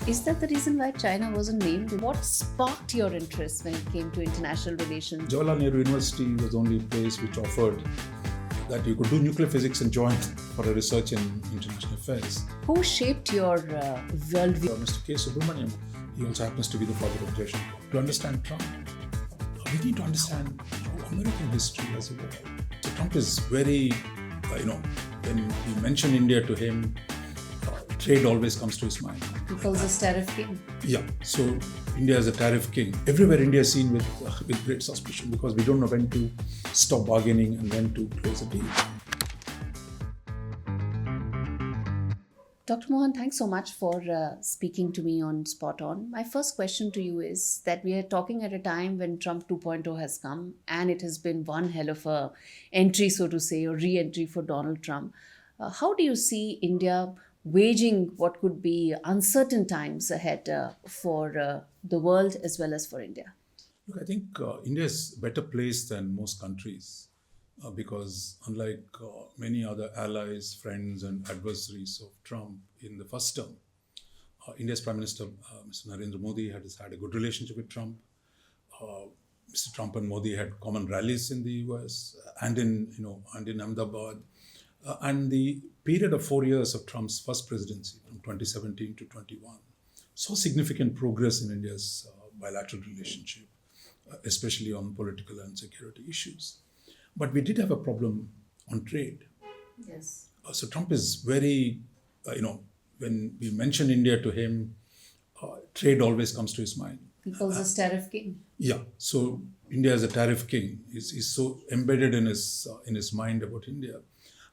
Is that the reason why China wasn't named? What sparked your interest when it came to international relations? Jawaharlal Nehru University was the only place which offered that you could do nuclear physics and join for a research in international affairs. Who shaped your worldview? Mr. K. Subramaniam, he also happens to be the father of Jason. To understand Trump, we need to understand how American history has evolved. So Trump is very, when we mention India to him, trade always comes to his mind. He calls us tariff king. Yeah, so India is a tariff king. Everywhere India is seen with great suspicion because we don't know when to stop bargaining and when to close a deal. Dr. Mohan, thanks so much for speaking to me on SpotOn. My first question to you is that we are talking at a time when Trump 2.0 has come and it has been one hell of a entry, so to say, or re-entry for Donald Trump. How do you see India waging what could be uncertain times ahead for the world as well as for India? Look, I think India is better placed than most countries because unlike many other allies, friends and adversaries of Trump in the first term, India's Prime Minister, Mr. Narendra Modi, has had a good relationship with Trump. Mr. Trump and Modi had common rallies in the US and in Ahmedabad. And the period of 4 years of Trump's first presidency, from 2017 to 21, saw significant progress in India's bilateral relationship, especially on political and security issues. But we did have a problem on trade. Yes. So Trump is very, when we mention India to him, trade always comes to his mind. He calls us tariff king. Yeah, so India is a tariff king. He's so embedded in his mind about India.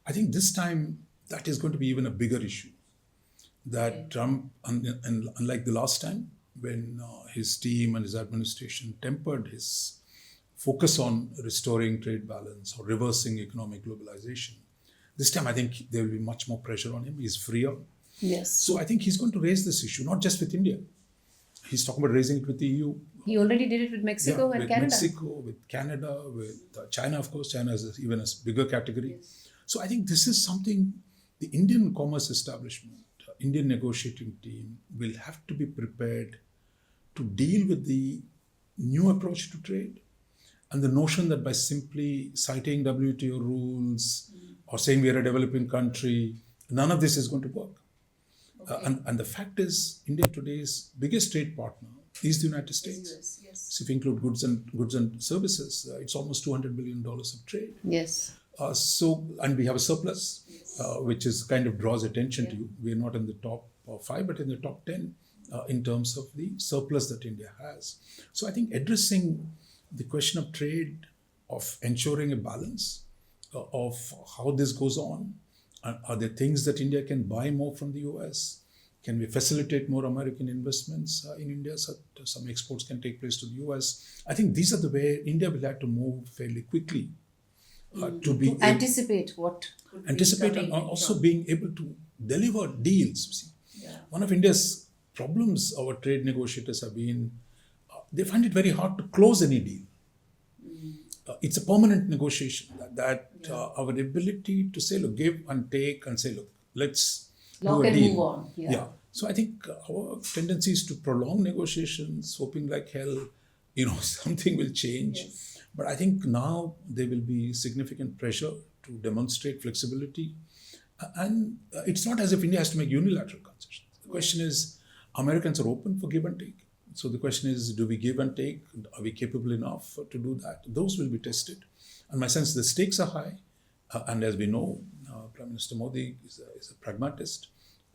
I think this time that is going to be even a bigger issue. That Trump, and unlike the last time, when his team and his administration tempered his focus on restoring trade balance or reversing economic globalization, this time I think there will be much more pressure on him. He's freer. Yes. So I think he's going to raise this issue, not just with India. He's talking about raising it with the EU. He already did it with Mexico and with Canada. Mexico, with Canada, with China, of course. China is even a bigger category. Yes. So I think this is something the Indian commerce establishment, Indian negotiating team will have to be prepared to deal with the new approach to trade and the notion that by simply citing WTO rules or saying we are a developing country, none of this is going to work. Okay. And the fact is, India today's biggest trade partner is the United States. US, yes. So if you include goods and services, it's almost $200 billion of trade. Yes. And we have a surplus, Yes. which is kind of draws attention to you. We are not in the top 5, but in the top 10 in terms of the surplus that India has. So I think addressing the question of trade, of ensuring a balance, of how this goes on, are there things that India can buy more from the US? Can we facilitate more American investments in India so that some exports can take place to the US? I think these are the way India will have to move fairly quickly. To anticipate what could be and also being able to deliver deals. See, Yeah. one of India's problems our trade negotiators have been, they find it very hard to close any deal. It's a permanent negotiation our ability to say, look, give and take and say, look, let's Lock do a and deal. move on. Yeah. So I think our tendency is to prolong negotiations, hoping like hell, something will change. Yes. But I think now there will be significant pressure to demonstrate flexibility. And it's not as if India has to make unilateral concessions. The question is, Americans are open for give and take. So the question is, do we give and take? Are we capable enough to do that? Those will be tested. And my sense, the stakes are high. And as we know, Prime Minister Modi is a pragmatist.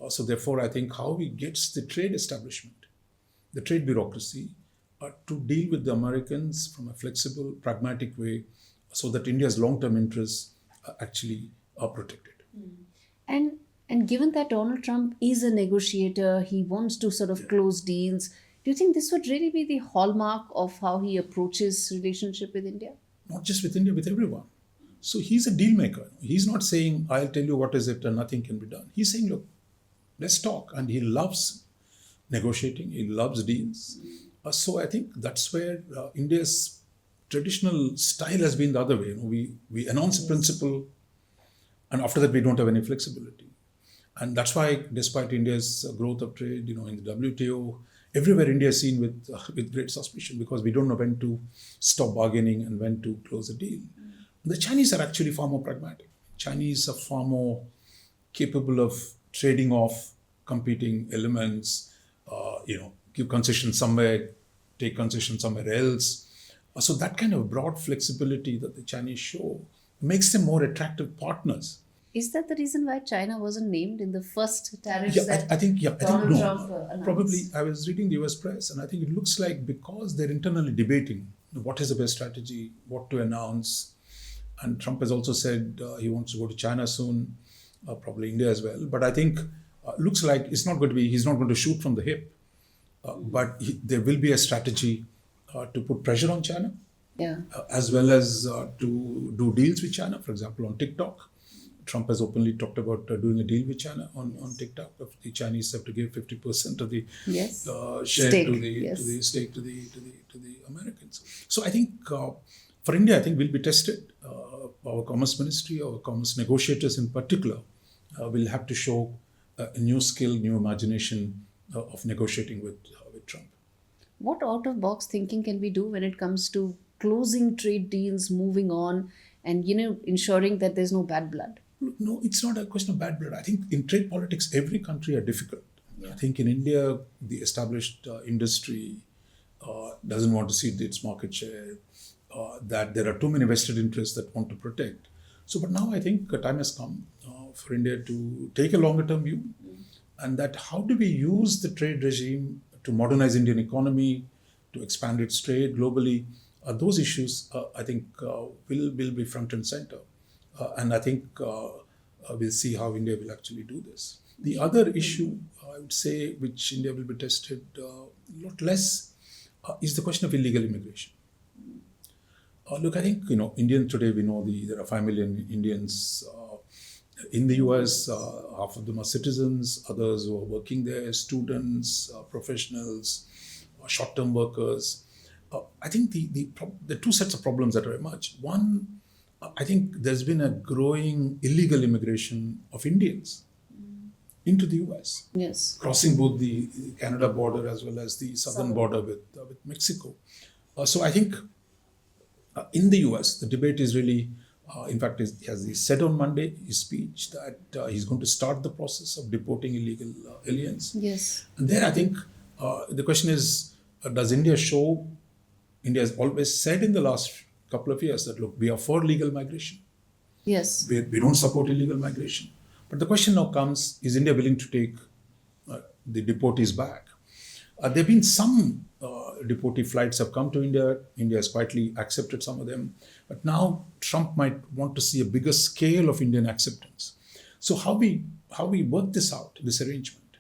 So therefore, I think how he gets the trade establishment, the trade bureaucracy, to deal with the Americans from a flexible, pragmatic way so that India's long-term interests actually are protected. And given that Donald Trump is a negotiator, he wants to sort of close deals, do you think this would really be the hallmark of how he approaches relationship with India? Not just with India, with everyone. So he's a deal maker. He's not saying, I'll tell you what is it and nothing can be done. He's saying, look, let's talk. And he loves negotiating. He loves deals. So I think that's where India's traditional style has been the other way. We announce a principle and after that we don't have any flexibility. And that's why, despite India's growth of trade, in the WTO, everywhere India is seen with great suspicion because we don't know when to stop bargaining and when to close a deal. The Chinese are actually far more pragmatic. Chinese are far more capable of trading off competing elements, give concession somewhere, take concession somewhere else. So that kind of broad flexibility that the Chinese show makes them more attractive partners. Is that the reason why China wasn't named in the first tariffs Yeah, that I think Donald no. Trump announced? Probably, I was reading the US press, and I think it looks like because they're internally debating what is the best strategy, what to announce, and Trump has also said he wants to go to China soon, probably India as well. But I think looks like he's not going to shoot from the hip, but there will be a strategy to put pressure on China, Yeah. as well as to do deals with China, for example, on TikTok. Trump has openly talked about doing a deal with China on TikTok. The Chinese have to give 50% of the Yes. share Stake, to the yes. to the stake to the Americans. So I think for India, I think we'll be tested. Our Commerce Ministry, our commerce negotiators in particular, will have to show a new skill, new imagination of negotiating with Trump. What out of box thinking can we do when it comes to closing trade deals, moving on, and ensuring that there's no bad blood? Look, no, it's not a question of bad blood. I think in trade politics, every country are difficult. I think in India, the established industry doesn't want to cede its market share, that there are too many vested interests that want to protect. So, but now I think a time has come for India to take a longer term view, and that how do we use the trade regime to modernize Indian economy, to expand its trade globally. Those issues, I think, will be front and center. And I think we'll see how India will actually do this. The other issue, I would say, which India will be tested a lot less, is the question of illegal immigration. Look, I think, Indians today, we know there are 5 million Indians in the US. Half of them are citizens, others who are working there, students, professionals, short-term workers. I think the two sets of problems that are emerged. One, I think there's been a growing illegal immigration of Indians into the US. Yes. Crossing both the Canada border as well as the southern border with Mexico. So I think in the US, the debate is really, in fact, as he said on Monday, his speech, that he's going to start the process of deporting illegal aliens. Yes. And there, I think the question is, does India show? India has always said in the last couple of years that, look, we are for legal migration. Yes. We don't support illegal migration. But the question now comes, is India willing to take the deportees back? There have been some deportee flights have come to India. India has quietly accepted some of them. But now Trump might want to see a bigger scale of Indian acceptance. So how we work this out, this arrangement,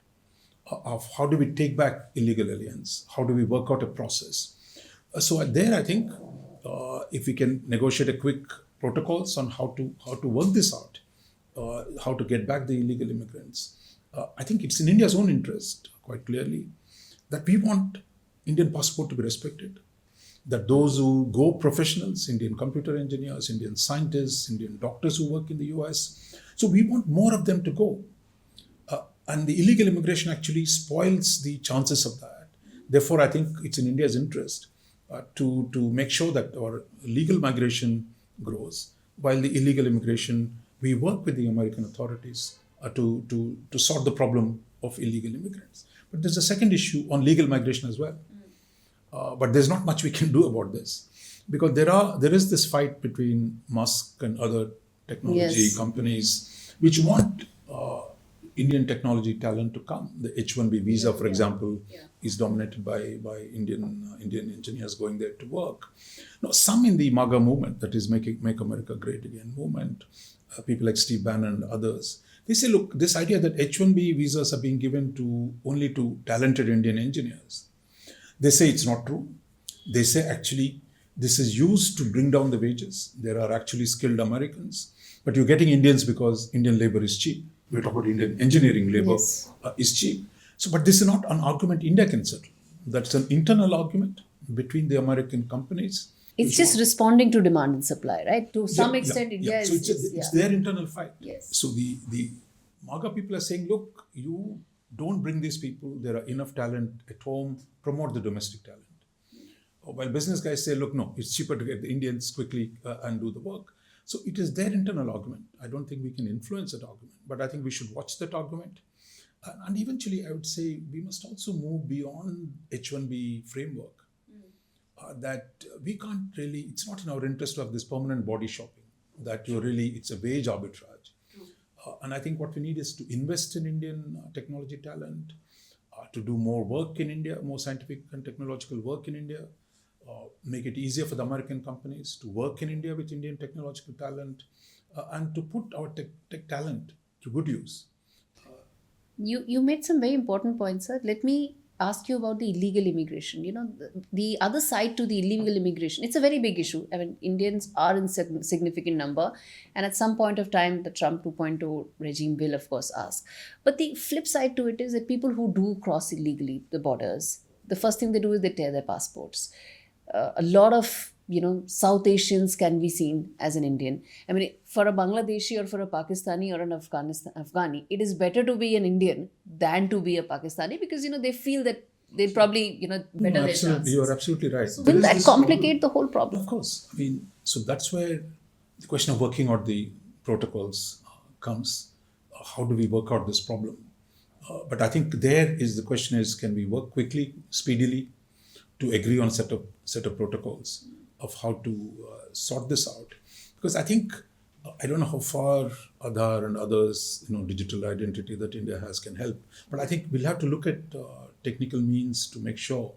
of how do we take back illegal aliens? How do we work out a process? So there, I think, if we can negotiate a quick protocols on how to work this out, how to get back the illegal immigrants, I think it's in India's own interest, quite clearly, that we want Indian passport to be respected. That those who go professionals, Indian computer engineers, Indian scientists, Indian doctors who work in the US, so we want more of them to go. And the illegal immigration actually spoils the chances of that. Therefore, I think it's in India's interest to make sure that our legal migration grows, while the illegal immigration, we work with the American authorities to sort the problem of illegal immigrants. But there's a second issue on legal migration as well. But there's not much we can do about this, because there is this fight between Musk and other technology companies which want Indian technology talent to come. The H-1B visa, for example, is dominated by Indian engineers going there to work. Now, some in the MAGA movement, that is Make America Great Again movement, people like Steve Bannon and others, they say, look, this idea that H-1B visas are being given only to talented Indian engineers, they say it's not true. They say actually this is used to bring down the wages. There are actually skilled Americans, but you're getting Indians because Indian labor is cheap. We're talking about Indian engineering labor is cheap. So, but this is not an argument India can settle. That's an internal argument between the American companies. It's just responding to demand and supply, right? To some extent, India So it's their internal fight. Yes. So the MAGA people are saying, look, you don't bring these people. There are enough talent at home. Promote the domestic talent. While business guys say, look, no, it's cheaper to get the Indians quickly and do the work. So it is their internal argument. I don't think we can influence that argument, but I think we should watch that argument. And eventually, I would say we must also move beyond H1B framework. That we can't really, it's not in our interest to have this permanent body shopping, that it's a wage arbitrage. And I think what we need is to invest in Indian technology talent, to do more work in India, more scientific and technological work in India, make it easier for the American companies to work in India with Indian technological talent, and to put our tech talent to good use. You made some very important points, sir. Let me ask you about the illegal immigration. The other side to the illegal immigration, it's a very big issue. I mean, Indians are in significant number, and at some point of time, the Trump 2.0 regime will, of course, ask. But the flip side to it is that people who do cross illegally the borders, the first thing they do is they tear their passports. A lot of South Asians can be seen as an Indian. I mean, for a Bangladeshi or for a Pakistani or an Afghani, it is better to be an Indian than to be a Pakistani, because they feel that they probably better their chances. You are absolutely right. So will that complicate the whole problem? Of course. I mean, so that's where the question of working out the protocols comes. How do we work out this problem? But I think the question is, can we work quickly, speedily, to agree on a set of protocols of how to sort this out? Because I think, I don't know how far Aadhaar and others, digital identity that India has can help. But I think we'll have to look at technical means to make sure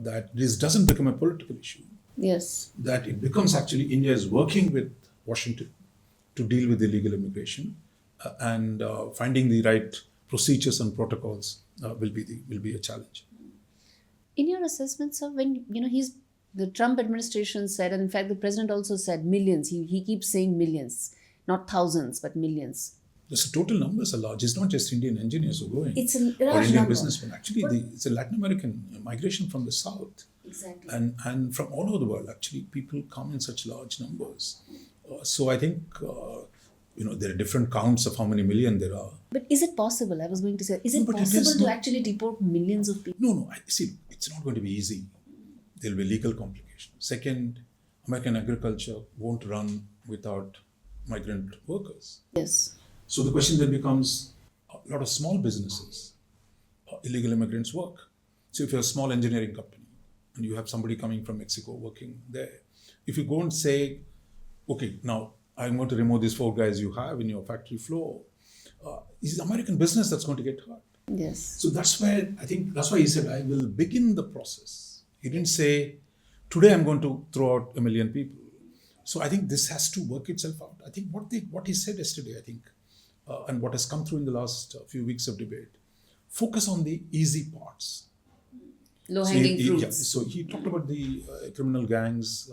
that this doesn't become a political issue. Yes. That it becomes actually India is working with Washington to deal with illegal immigration, and finding the right procedures and protocols will be a challenge. In your assessment, sir, when the Trump administration said, and in fact the president also said millions, he keeps saying millions, not thousands, but millions. The total numbers are large. It's not just Indian engineers who are going. It's a large or Indian number. Businessmen. Actually, it's a Latin American migration from the south. Exactly. And from all over the world, actually, people come in such large numbers. So I think, there are different counts of how many million there are. But is it possible? I was going to say, is it possible to actually deport millions of people? No. See, it's not going to be easy. There will be legal complications. Second, American agriculture won't run without migrant workers. Yes. So the question then becomes, a lot of small businesses, illegal immigrants work. So if you're a small engineering company and you have somebody coming from Mexico working there, if you go and say, okay, now I'm going to remove these 4 guys you have in your factory floor, it's the American business that's going to get hurt. Yes. So that's why he said, I will begin the process. He didn't say, today I'm going to throw out 1 million people. So I think this has to work itself out. I think what he said yesterday, and what has come through in the last few weeks of debate, focus on the easy parts. Low-hanging fruits. So he talked about the criminal gangs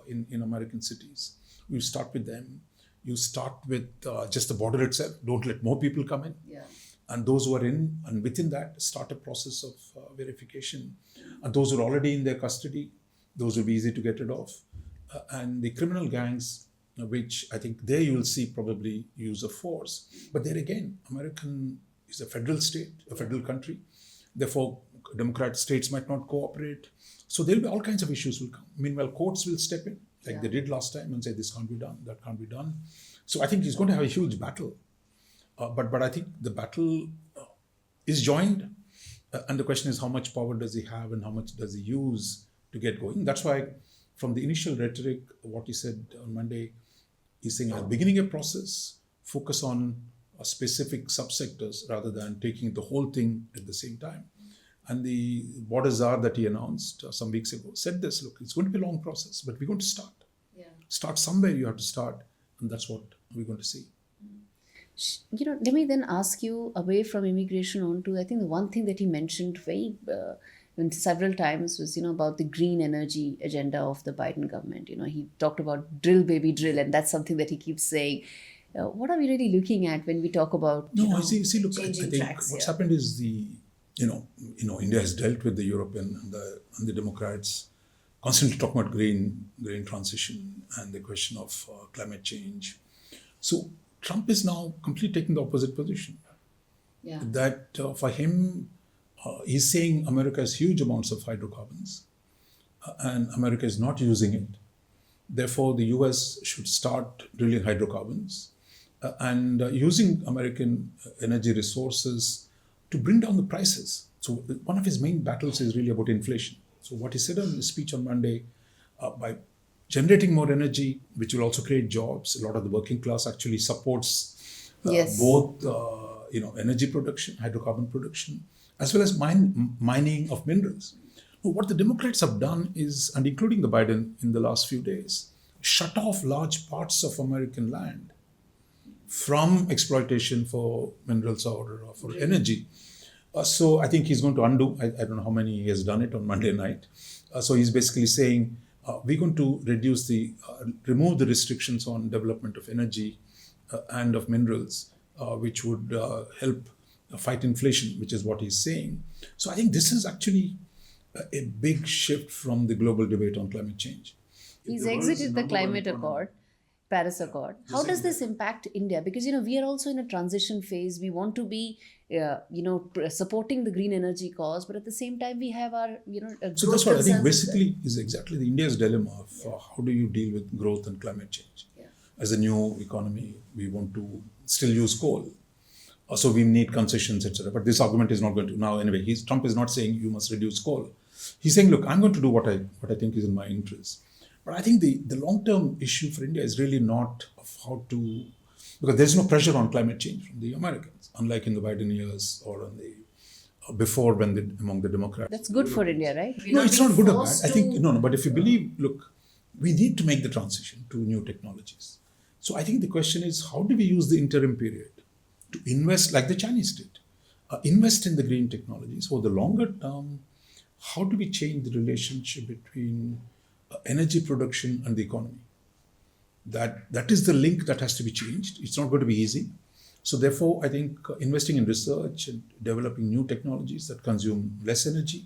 in American cities. You start with them. You start with just the border itself. Don't let more people come in. Yeah. And those who are in, and within that, start a process of verification. And those who are already in their custody, those will be easy to get rid of. And the criminal gangs, which I think there you will see probably use of force. But there again, American is a federal state, a federal country. Therefore, Democrat states might not cooperate. So there will be all kinds of issues will come. Meanwhile, courts will step in, like they did last time, and say this can't be done, that can't be done. So I think he's going to have a huge battle. But I think the battle is joined. And the question is, how much power does he have and how much does he use to get going? That's why from the initial rhetoric, what he said on Monday, he's saying at the beginning of a process, focus on specific subsectors rather than taking the whole thing at the same time. And the border czar that he announced some weeks ago said this, look, it's going to be a long process, but we're going to start. Yeah. Start somewhere, you have to start. And that's what we're going to see. Let me then ask you, away from immigration on to, I think the one thing that he mentioned several times was, about the green energy agenda of the Biden government. He talked about drill, baby, drill, and that's something that he keeps saying. What are we really looking at when we talk about look, I think tracks, what's happened is India has dealt with the European and the Democrats constantly talking about green transition and the question of climate change. So Trump is now completely taking the opposite position. Yeah. That for him, he's saying America has huge amounts of hydrocarbons and America is not using it. Therefore, the US should start drilling hydrocarbons and using American energy resources to bring down the prices. So, one of his main battles is really about inflation. So, what he said in his speech on Monday, by generating more energy, which will also create jobs, a lot of the working class actually supports Yes. both energy production, hydrocarbon production, as well as mining of minerals. Now, what the Democrats have done is, and including the Biden in the last few days, shut off large parts of American land from exploitation for minerals or for energy. So I think he's going to undo. I don't know how many he has done it on Monday night. So he's basically saying we're going to remove the restrictions on development of energy and of minerals, which would help fight inflation, which is what he's saying. So I think this is actually a big shift from the global debate on climate change. He's The world is exited the number one climate economy. accord, Paris Accord. How does this impact India? Because we are also in a transition phase. We want to be, supporting the green energy cause, but at the same time we have our, So that's what I think basically is exactly the India's dilemma of how do you deal with growth and climate change. Yeah. As a new economy, we want to still use coal. So we need concessions, etc. But this argument is not going to now anyway. Trump is not saying you must reduce coal. He's saying, look, I'm going to do what I think is in my interest. But I think the long-term issue for India is really not of how to, because there's no pressure on climate change from the Americans, unlike in the Biden years or on the before among the Democrats. That's good for India, right? No, it's not good or bad. I think no. But if you believe, look, we need to make the transition to new technologies. So I think the question is, how do we use the interim period to invest, like the Chinese did, invest in the green technologies for the longer term? How do we change the relationship between energy production and the economy? That is the link that has to be changed. It's not going to be easy. So therefore, I think investing in research and developing new technologies that consume less energy,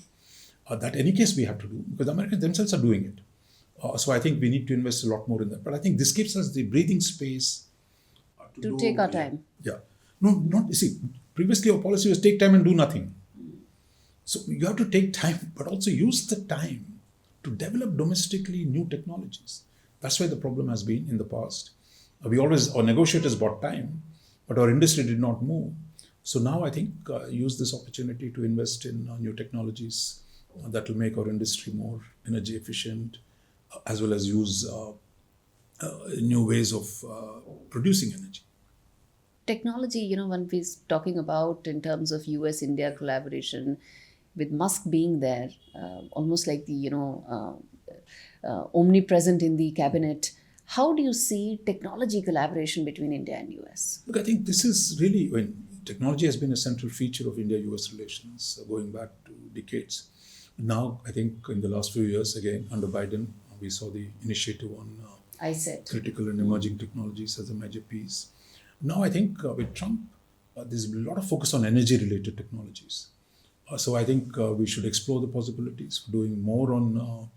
that any case we have to do, because Americans themselves are doing it. So I think we need to invest a lot more in that. But I think this gives us the breathing space to take our time. Yeah. No, not, you see, previously our policy was take time and do nothing. So you have to take time, but also use the time to develop domestically new technologies. That's why the problem has been in the past. Our negotiators bought time, but our industry did not move. So now I think use this opportunity to invest in new technologies that will make our industry more energy efficient, as well as use new ways of producing energy. Technology, when we're talking about in terms of US-India collaboration, with Musk being there, almost like the, omnipresent in the cabinet, how do you see technology collaboration between India and US? Look, I think this is really, technology has been a central feature of India-US relations going back to decades. Now, I think in the last few years, again, under Biden, we saw the initiative on critical and emerging technologies as a major piece. Now, I think with Trump, there's a lot of focus on energy-related technologies. So I think we should explore the possibilities for doing more on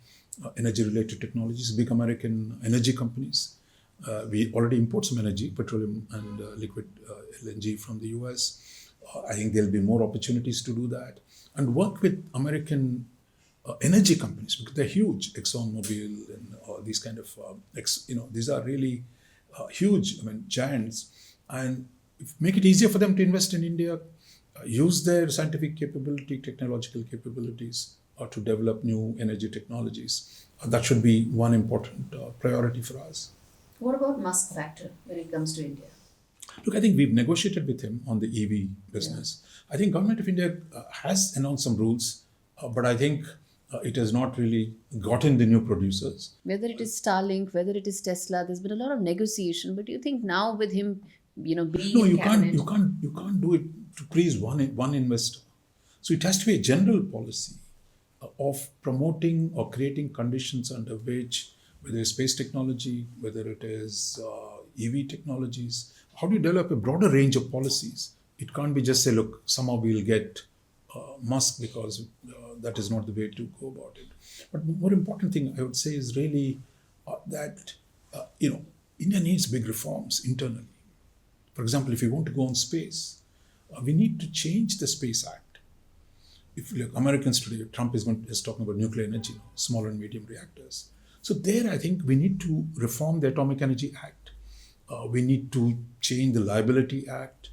energy-related technologies. Big American energy companies. We already import some energy, petroleum and liquid LNG from the US. I think there'll be more opportunities to do that. And work with American energy companies, because they're huge. ExxonMobil and these kind of, these are really huge, giants. And make it easier for them to invest in India, use their scientific capability, technological capabilities to develop new energy technologies. That should be one important priority for us. What about Musk factor when it comes to India? Look, I think we've negotiated with him on the EV business. Yeah. I think Government of India has announced some rules, but I think it has not really gotten the new producers. Whether it is Starlink, whether it is Tesla, there's been a lot of negotiation. But do you think now with him, being no, you cabinet, can't do it to please one investor. So it has to be a general policy of promoting or creating conditions under which, whether it's space technology, whether it is EV technologies, how do you develop a broader range of policies? It can't be just say, look, somehow we'll get Musk, because that is not the way to go about it. But the more important thing I would say is really that, India needs big reforms internally. For example, if we want to go on space, we need to change the Space Act. If you look, Americans today, Trump is talking about nuclear energy, small and medium reactors. So there, I think we need to reform the Atomic Energy Act. We need to change the Liability Act.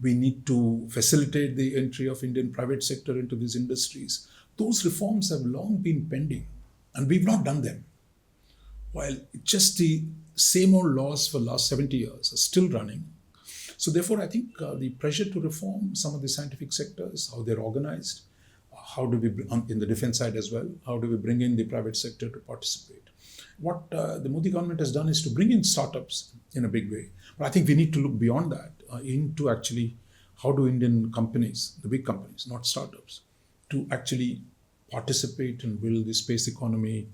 We need to facilitate the entry of Indian private sector into these industries. Those reforms have long been pending, and we've not done them. While just the same old laws for the last 70 years are still running. So therefore, I think the pressure to reform some of the scientific sectors, how they're organized, how do we, in the defense side as well, how do we bring in the private sector to participate? What the Modi government has done is to bring in startups in a big way. But I think we need to look beyond that into actually how do Indian companies, the big companies, not startups, to actually participate and build the space economy,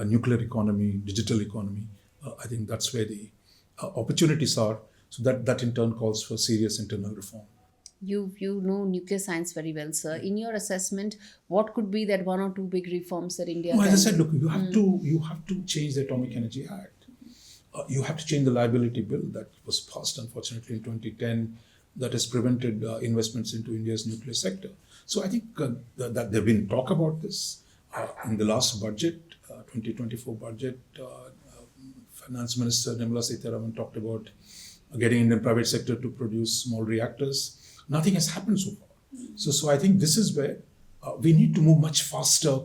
nuclear economy, digital economy. I think that's where the opportunities are. So that in turn calls for serious internal reform. You know nuclear science very well, sir. In your assessment, what could be that one or two big reforms that India No, can as I said, look, you have to change the Atomic Energy Act. You have to change the liability bill that was passed, unfortunately, in 2010, that has prevented investments into India's nuclear sector. So I think that there have been talk about this in the last budget, 2024 budget. Finance Minister Nirmala Sitharaman talked about getting Indian private sector to produce small reactors. Nothing has happened so far. So I think this is where we need to move much faster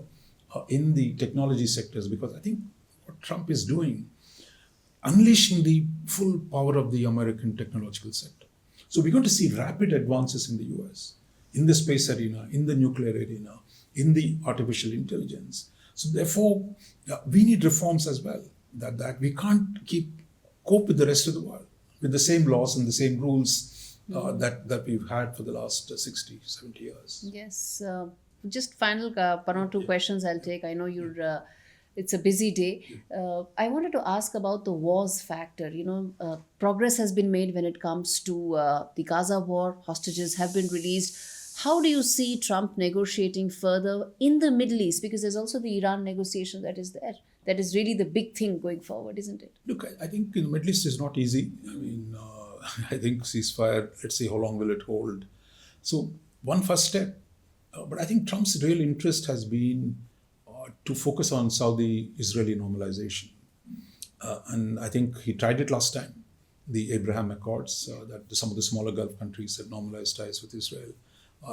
in the technology sectors, because I think what Trump is doing, unleashing the full power of the American technological sector. So we're going to see rapid advances in the US, in the space arena, in the nuclear arena, in the artificial intelligence. So therefore, we need reforms as well, that we can't cope with the rest of the world with the same laws and the same rules that we've had for the last 60, 70 years. Yes. Just final one or two questions I'll take. I know it's a busy day. I wanted to ask about the wars factor. Progress has been made when it comes to the Gaza war. Hostages have been released. How do you see Trump negotiating further in the Middle East? Because there's also the Iran negotiation that is there. That is really the big thing going forward, isn't it? Look, I think in the Middle East is not easy. I mean, I think ceasefire, let's see how long will it hold. So one first step. But I think Trump's real interest has been to focus on Saudi-Israeli normalization. And I think he tried it last time, the Abraham Accords, that some of the smaller Gulf countries had normalized ties with Israel.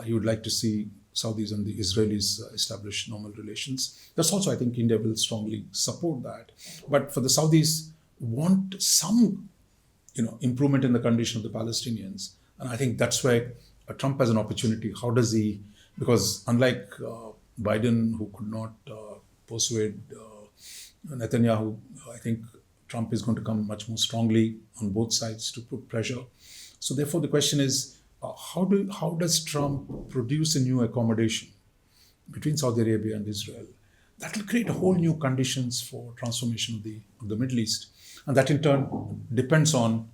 He would like to see Saudis and the Israelis establish normal relations. That's also, I think, India will strongly support that. But for the Saudis, want some, improvement in the condition of the Palestinians. And I think that's where Trump has an opportunity. How does he, because unlike Biden, who could not persuade Netanyahu, I think Trump is going to come much more strongly on both sides to put pressure. So therefore, the question is, how does Trump produce a new accommodation between Saudi Arabia and Israel? That will create a whole new conditions for transformation of the Middle East. And that in turn depends on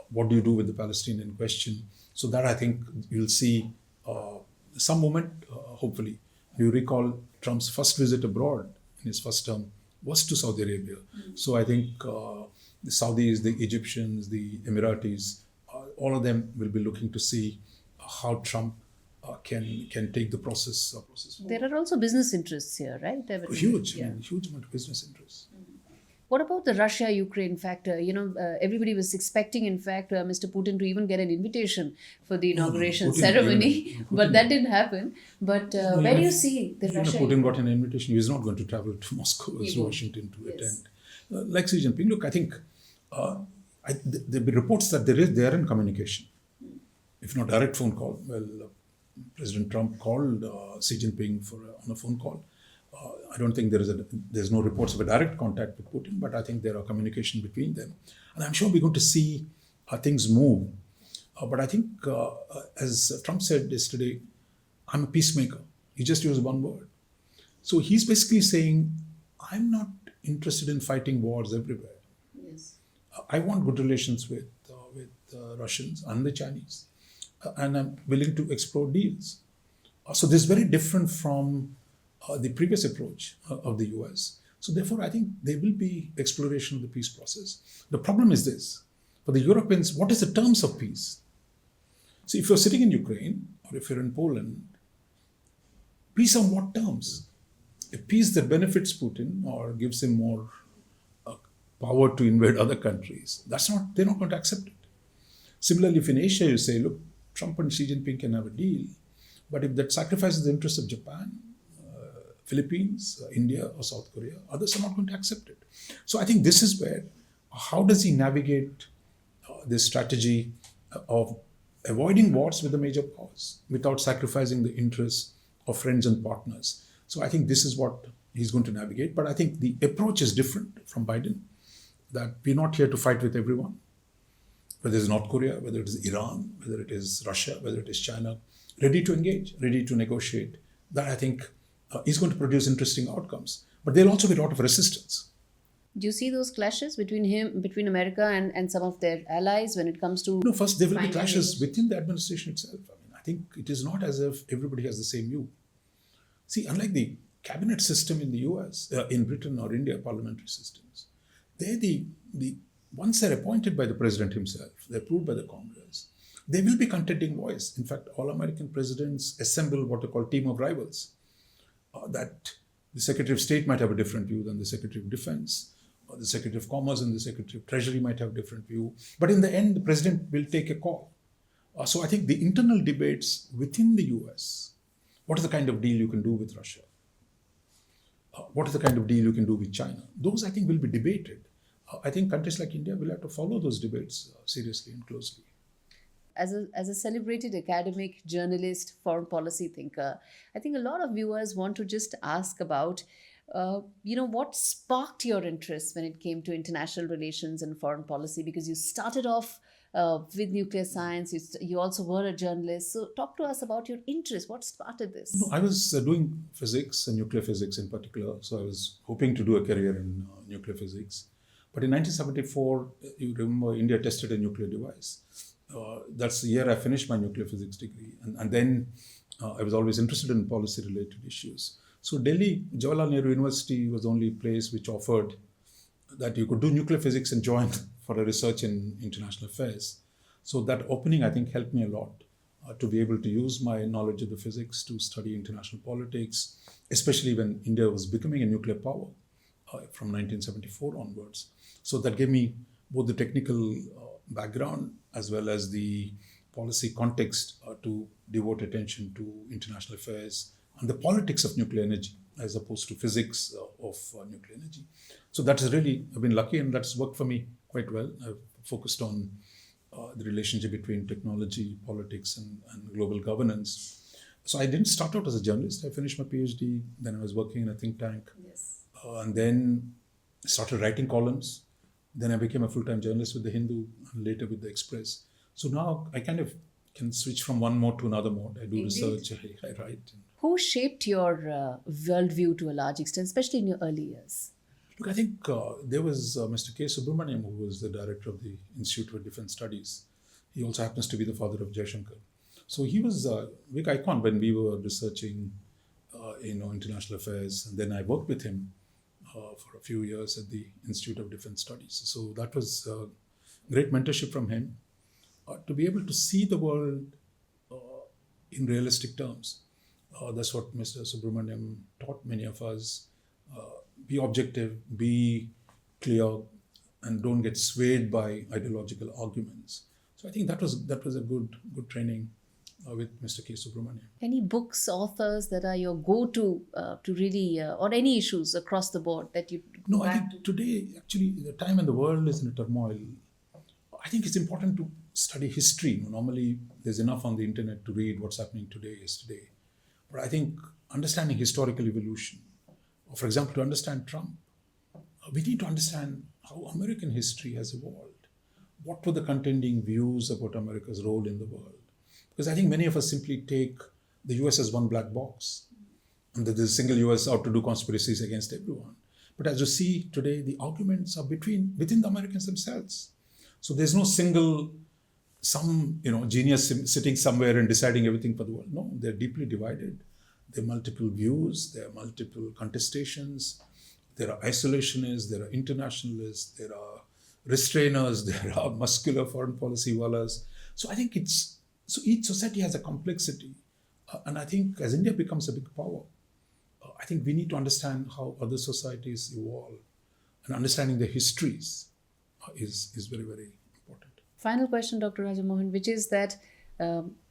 what do you do with the Palestinian question. So that I think you'll see some moment, hopefully. You recall Trump's first visit abroad in his first term was to Saudi Arabia. So I think the Saudis, the Egyptians, the Emiratis, all of them will be looking to see how Trump can take the process forward. There are also business interests here, right? Huge amount of business interests. What about the Russia-Ukraine factor? Everybody was expecting, in fact, Mr. Putin to even get an invitation for the inauguration ceremony, but that didn't happen. But where do you see the Russia? Putin got an invitation. He's not going to travel to Moscow or Washington to attend. Like Xi Jinping, look, I think there be reports that they are in communication. If not direct phone call, President Trump called Xi Jinping on a phone call. I don't think there's no reports of a direct contact with Putin, but I think there are communication between them. And I'm sure we're going to see things move. But I think, as Trump said yesterday, I'm a peacemaker. He just used one word. So he's basically saying, I'm not interested in fighting wars everywhere. Yes. I want good relations with Russians and the Chinese. And I'm willing to explore deals. So this is very different from the previous approach of the US. So therefore, I think there will be exploration of the peace process. The problem is this. For the Europeans, what is the terms of peace? See, if you're sitting in Ukraine or if you're in Poland, peace on what terms? A peace that benefits Putin or gives him more power to invade other countries, they're not going to accept it. Similarly, if in Asia you say, look, Trump and Xi Jinping can have a deal, but if that sacrifices the interests of Japan, Philippines, India, or South Korea, others are not going to accept it. So I think this is where, how does he navigate this strategy of avoiding wars with the major powers without sacrificing the interests of friends and partners? So I think this is what he's going to navigate. But I think the approach is different from Biden, that we're not here to fight with everyone, whether it's North Korea, whether it is Iran, whether it is Russia, whether it is China, ready to engage, ready to negotiate. That I think is going to produce interesting outcomes. But there'll also be a lot of resistance. Do you see those clashes between America and some of their allies when it comes to... No, first there will be clashes within the administration itself. I think it is not as if everybody has the same view. See, unlike the cabinet system in the US, in Britain or India, parliamentary systems, once they're appointed by the president himself, they're approved by the Congress, there will be contending voice. In fact, all American presidents assemble what they call team of rivals. That the Secretary of State might have a different view than the Secretary of Defense, or the Secretary of Commerce and the Secretary of Treasury might have a different view. But in the end, the president will take a call. So I think the internal debates within the US, what is the kind of deal you can do with Russia? What is the kind of deal you can do with China? Those, I think, will be debated. I think countries like India will have to follow those debates seriously and closely. As a celebrated academic, journalist, foreign policy thinker, I think a lot of viewers want to just ask about, what sparked your interest when it came to international relations and foreign policy? Because you started off with nuclear science, you also were a journalist. So talk to us about your interest. What started this? No, I was doing physics and nuclear physics in particular. So I was hoping to do a career in nuclear physics. But in 1974, you remember India tested a nuclear device. That's the year I finished my nuclear physics degree. And then I was always interested in policy-related issues. So Delhi, Jawaharlal Nehru University was the only place which offered that you could do nuclear physics and join for a research in international affairs. So that opening, I think, helped me a lot to be able to use my knowledge of the physics to study international politics, especially when India was becoming a nuclear power from 1974 onwards. So that gave me both the technical background as well as the policy context to devote attention to international affairs and the politics of nuclear energy as opposed to physics of nuclear energy. So that's really, I've been lucky and that's worked for me quite well. I've focused on the relationship between technology, politics and global governance. So I didn't start out as a journalist. I finished my PhD, then I was working in a think tank. Yes. And then started writing columns. Then I became a full-time journalist with the Hindu and later with the Express. So now I kind of can switch from one mode to another mode. I do research, I write. Who shaped your worldview to a large extent, especially in your early years? Look, I think there was Mr. K. Subramaniam, who was the director of the Institute for Defense Studies. He also happens to be the father of Jaishankar. So he was a big icon when we were researching, international affairs. And then I worked with him for a few years at the Institute of Defense Studies. So that was great mentorship from him to be able to see the world in realistic terms. That's what Mr. Subramaniam taught many of us. Be objective, be clear, and don't get swayed by ideological arguments. So I think that was a good training with Mr. K. Subramaniam. Any books, authors that are your go-to to really, on any issues across the board that you... No, I think today, actually, the time and the world is in a turmoil. I think it's important to study history. Normally, there's enough on the internet to read what's happening today, yesterday. But I think understanding historical evolution, or for example, to understand Trump, we need to understand how American history has evolved. What were the contending views about America's role in the world? Because I think many of us simply take the US as one black box, and that there's a single US out to do conspiracies against everyone. But as you see today, the arguments are within the Americans themselves. So there's no single, genius sitting somewhere and deciding everything for the world. No, they're deeply divided. There are multiple views, there are multiple contestations, there are isolationists, there are internationalists, there are restrainers, there are muscular foreign policy wallahs. So I think so each society has a complexity. And I think as India becomes a big power, I think we need to understand how other societies evolve, and understanding their histories is very, very important. Final question, Dr. Raja Mohan, which is that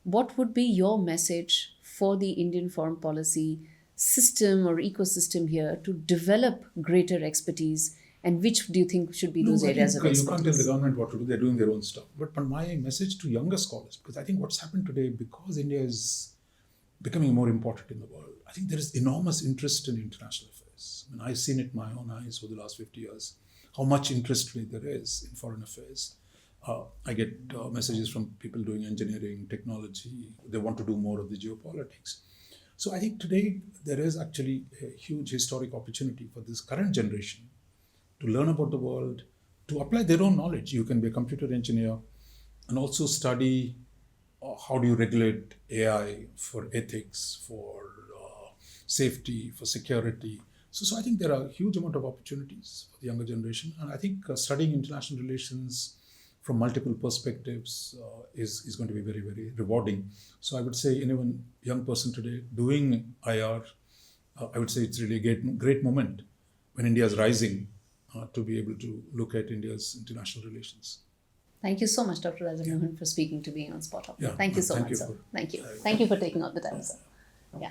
what would be your message for the Indian foreign policy system or ecosystem here to develop greater expertise, and which do you think should be those areas of expertise? You can't tell the government what to do, they're doing their own stuff. But my message to younger scholars, because I think what's happened today, because India is becoming more important in the world, I think there is enormous interest in international affairs. I mean, I've seen it in my own eyes over the last 50 years, how much interest really there is in foreign affairs. I get messages from people doing engineering, technology. They want to do more of the geopolitics. So I think today there is actually a huge historic opportunity for this current generation to learn about the world, to apply their own knowledge. You can be a computer engineer and also study how do you regulate AI for ethics, for safety, for security. So I think there are a huge amount of opportunities for the younger generation. And I think studying international relations from multiple perspectives is going to be very, very rewarding. So I would say anyone young person today doing IR, I would say it's really a great moment when India is rising to be able to look at India's international relations. Thank you so much, Dr. Raja Mohan, for speaking to me on SpotOn. Yeah, Thank you so thank much, you sir. for- Thank you. Thank you for taking out the time, sir. Yeah.